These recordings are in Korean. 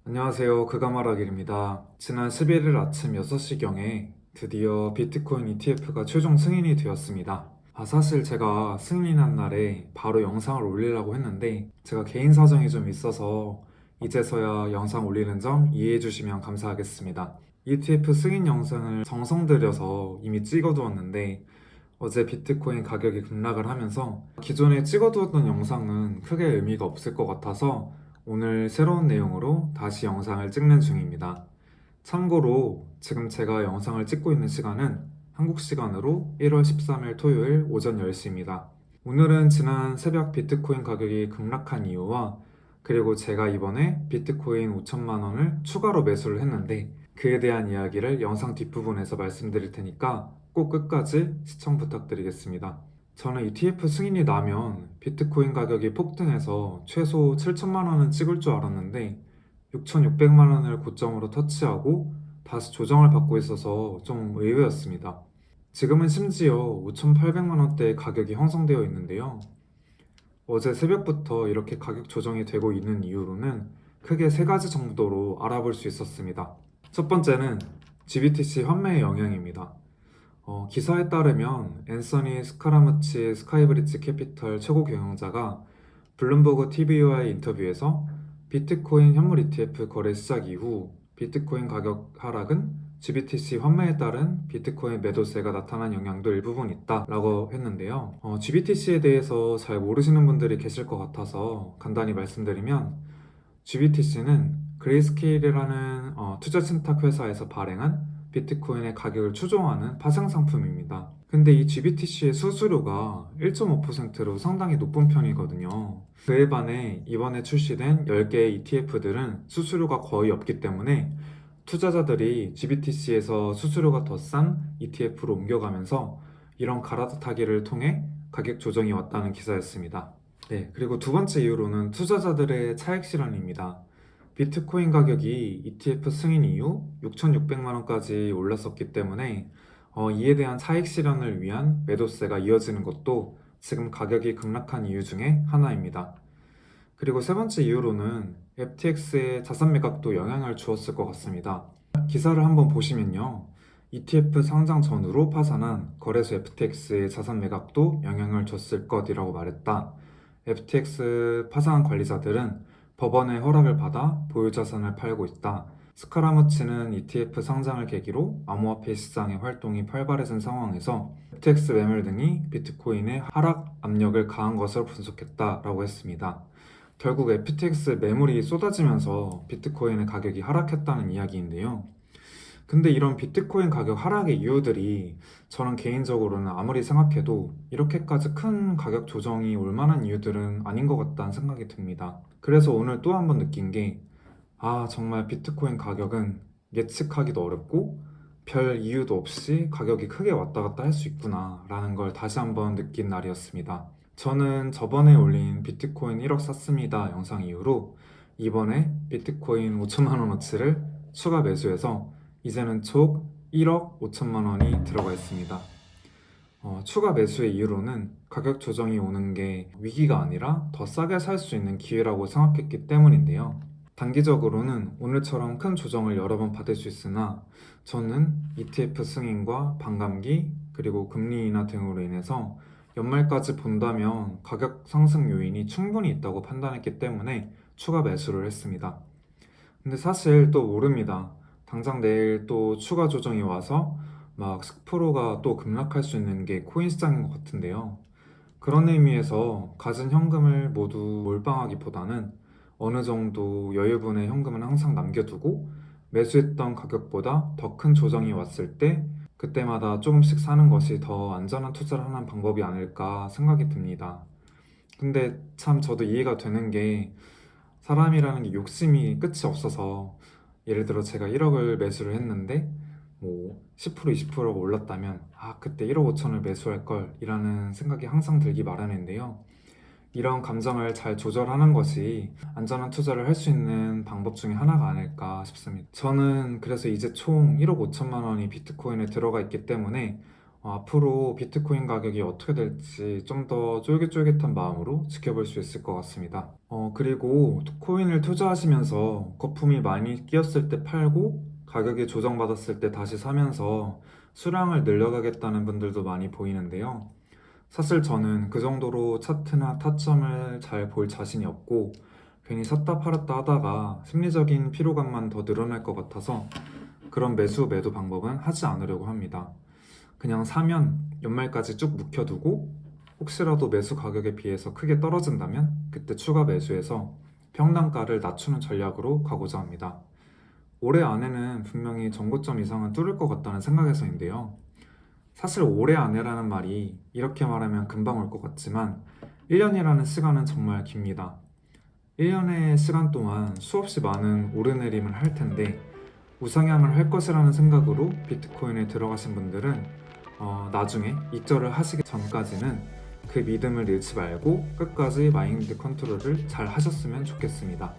안녕하세요. 그가마라길입니다. 지난 11일 아침 6시경에 드디어 비트코인 ETF가 최종 승인이 되었습니다. 사실 제가 승인한 날에 바로 영상을 올리려고 했는데 제가 개인 사정이 좀 있어서 이제서야 영상 올리는 점 이해해 주시면 감사하겠습니다. ETF 승인 영상을 정성 들여서 이미 찍어두었는데 어제 비트코인 가격이 급락을 하면서 기존에 찍어두었던 영상은 크게 의미가 없을 것 같아서 오늘 새로운 내용으로 다시 영상을 찍는 중입니다. 참고로 지금 제가 영상을 찍고 있는 시간은 한국 시간으로 1월 13일 토요일 오전 10시입니다. 오늘은 지난 새벽 비트코인 가격이 급락한 이유와 그리고 제가 이번에 비트코인 5천만 원을 추가로 매수를 했는데 그에 대한 이야기를 영상 뒷부분에서 말씀드릴 테니까 꼭 끝까지 시청 부탁드리겠습니다. 저는 ETF 승인이 나면 비트코인 가격이 폭등해서 최소 7천만 원은 찍을 줄 알았는데 6,600만 원을 고점으로 터치하고 다시 조정을 받고 있어서 좀 의외였습니다. 지금은 심지어 5,800만 원대의 가격이 형성되어 있는데요. 어제 새벽부터 이렇게 가격 조정이 되고 있는 이유로는 크게 세 가지 정도로 알아볼 수 있었습니다. 첫 번째는 GBTC 환매의 영향입니다. 기사에 따르면 앤서니 스카라무치 스카이브리지 캐피털 최고 경영자가 블룸버그 TV와의 인터뷰에서 비트코인 현물 ETF 거래 시작 이후 비트코인 가격 하락은 GBTC 환매에 따른 비트코인 매도세가 나타난 영향도 일부분 있다라고 했는데요. GBTC에 대해서 잘 모르시는 분들이 계실 것 같아서 간단히 말씀드리면 GBTC는 그레이스케일이라는 투자信託 회사에서 발행한 비트코인의 가격을 추종하는 파생 상품입니다. 근데 이 GBTC의 수수료가 1.5%로 상당히 높은 편이거든요. 그에 반해 이번에 출시된 10개의 ETF들은 수수료가 거의 없기 때문에 투자자들이 GBTC에서 수수료가 더 싼 ETF로 옮겨가면서 이런 갈아타기를 통해 가격 조정이 왔다는 기사였습니다. 네, 그리고 두 번째 이유로는 투자자들의 차익 실현입니다. 비트코인 가격이 ETF 승인 이후 6,600만 원까지 올랐었기 때문에 이에 대한 차익 실현을 위한 매도세가 이어지는 것도 지금 가격이 급락한 이유 중에 하나입니다. 그리고 세 번째 이유로는 FTX의 자산 매각도 영향을 주었을 것 같습니다. 기사를 한번 보시면요. ETF 상장 전후로 파산한 거래소 FTX의 자산 매각도 영향을 줬을 것이라고 말했다. FTX 파산 관리자들은 법원의 허락을 받아 보유 자산을 팔고 있다. 스카라무치는 ETF 상장을 계기로 암호화폐 시장의 활동이 활발해진 상황에서 FTX 매물 등이 비트코인의 하락 압력을 가한 것으로 분석했다라고 했습니다. 결국 FTX 매물이 쏟아지면서 비트코인의 가격이 하락했다는 이야기인데요. 근데 이런 비트코인 가격 하락의 이유들이 저는 개인적으로는 아무리 생각해도 이렇게까지 큰 가격 조정이 올 만한 이유들은 아닌 것 같다는 생각이 듭니다. 그래서 오늘 또 한 번 느낀 게, 정말 비트코인 가격은 예측하기도 어렵고 별 이유도 없이 가격이 크게 왔다 갔다 할 수 있구나 라는 걸 다시 한번 느낀 날이었습니다. 저는 저번에 올린 비트코인 1억 샀습니다 영상 이후로 이번에 비트코인 5천만 원어치를 추가 매수해서 이제는 총 1억 5천만 원이 들어가 있습니다. 추가 매수의 이유로는 가격 조정이 오는 게 위기가 아니라 더 싸게 살 수 있는 기회라고 생각했기 때문인데요. 단기적으로는 오늘처럼 큰 조정을 여러 번 받을 수 있으나 저는 ETF 승인과 반감기 그리고 금리 인하 등으로 인해서 연말까지 본다면 가격 상승 요인이 충분히 있다고 판단했기 때문에 추가 매수를 했습니다. 근데 사실 또 모릅니다. 당장 내일 또 추가 조정이 와서 막 10%가 또 급락할 수 있는 게 코인 시장인 것 같은데요. 그런 의미에서 가진 현금을 모두 몰빵하기보다는 어느 정도 여유분의 현금은 항상 남겨두고 매수했던 가격보다 더 큰 조정이 왔을 때 그때마다 조금씩 사는 것이 더 안전한 투자를 하는 방법이 아닐까 생각이 듭니다. 근데 참 저도 이해가 되는 게 사람이라는 게 욕심이 끝이 없어서 예를 들어 제가 1억을 매수를 했는데 뭐 10% 20%가 올랐다면 그때 1억 5천을 매수할 걸 이라는 생각이 항상 들기 마련인데요. 이런 감정을 잘 조절하는 것이 안전한 투자를 할 수 있는 방법 중에 하나가 아닐까 싶습니다. 저는 그래서 이제 총 1억 5천만 원이 비트코인에 들어가 있기 때문에 앞으로 비트코인 가격이 어떻게 될지 좀 더 쫄깃쫄깃한 마음으로 지켜볼 수 있을 것 같습니다. 그리고 코인을 투자하시면서 거품이 많이 끼었을 때 팔고 가격이 조정받았을 때 다시 사면서 수량을 늘려가겠다는 분들도 많이 보이는데요. 사실 저는 그 정도로 차트나 타점을 잘 볼 자신이 없고 괜히 샀다 팔았다 하다가 심리적인 피로감만 더 늘어날 것 같아서 그런 매수 매도 방법은 하지 않으려고 합니다. 그냥 사면 연말까지 쭉 묵혀두고 혹시라도 매수 가격에 비해서 크게 떨어진다면 그때 추가 매수해서 평단가를 낮추는 전략으로 가고자 합니다. 올해 안에는 분명히 전고점 이상은 뚫을 것 같다는 생각에서인데요. 사실 올해 안에라는 말이 이렇게 말하면 금방 올 것 같지만 1년이라는 시간은 정말 깁니다. 1년의 시간 동안 수없이 많은 오르내림을 할 텐데 우상향을 할 것이라는 생각으로 비트코인에 들어가신 분들은 나중에 입절을 하시기 전까지는 그 믿음을 잃지 말고 끝까지 마인드 컨트롤을 잘 하셨으면 좋겠습니다.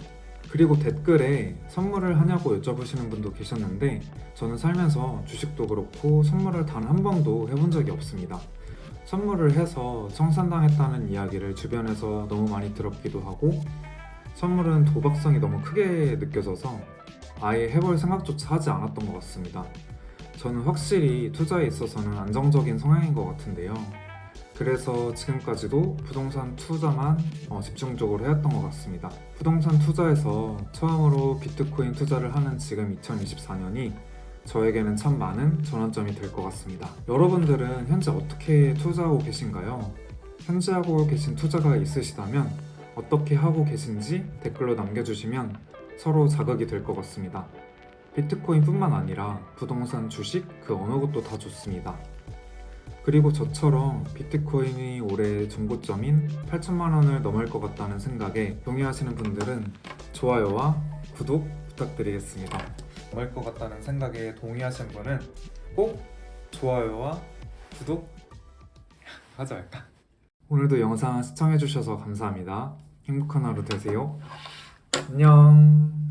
그리고 댓글에 선물을 하냐고 여쭤보시는 분도 계셨는데 저는 살면서 주식도 그렇고 선물을 단 한 번도 해본 적이 없습니다. 선물을 해서 청산당했다는 이야기를 주변에서 너무 많이 들었기도 하고 선물은 도박성이 너무 크게 느껴져서 아예 해볼 생각조차 하지 않았던 것 같습니다. 저는 확실히 투자에 있어서는 안정적인 성향인 것 같은데요. 그래서 지금까지도 부동산 투자만 집중적으로 해왔던 것 같습니다. 부동산 투자에서 처음으로 비트코인 투자를 하는 지금 2024년이 저에게는 참 많은 전환점이 될 것 같습니다. 여러분들은 현재 어떻게 투자하고 계신가요? 현재 하고 계신 투자가 있으시다면 어떻게 하고 계신지 댓글로 남겨주시면 서로 자극이 될 것 같습니다. 비트코인뿐만 아니라 부동산, 주식 그 어느 것도 다 좋습니다. 그리고 저처럼 비트코인이 올해 정고점인 8천만 원을 넘을 것 같다는 생각에 동의하시는 분들은 좋아요와 구독 부탁드리겠습니다. 넘을 것 같다는 생각에 동의하신 분은 꼭 좋아요와 구독 하지 말까? 오늘도 영상 시청해주셔서 감사합니다. 행복한 하루 되세요. 안녕.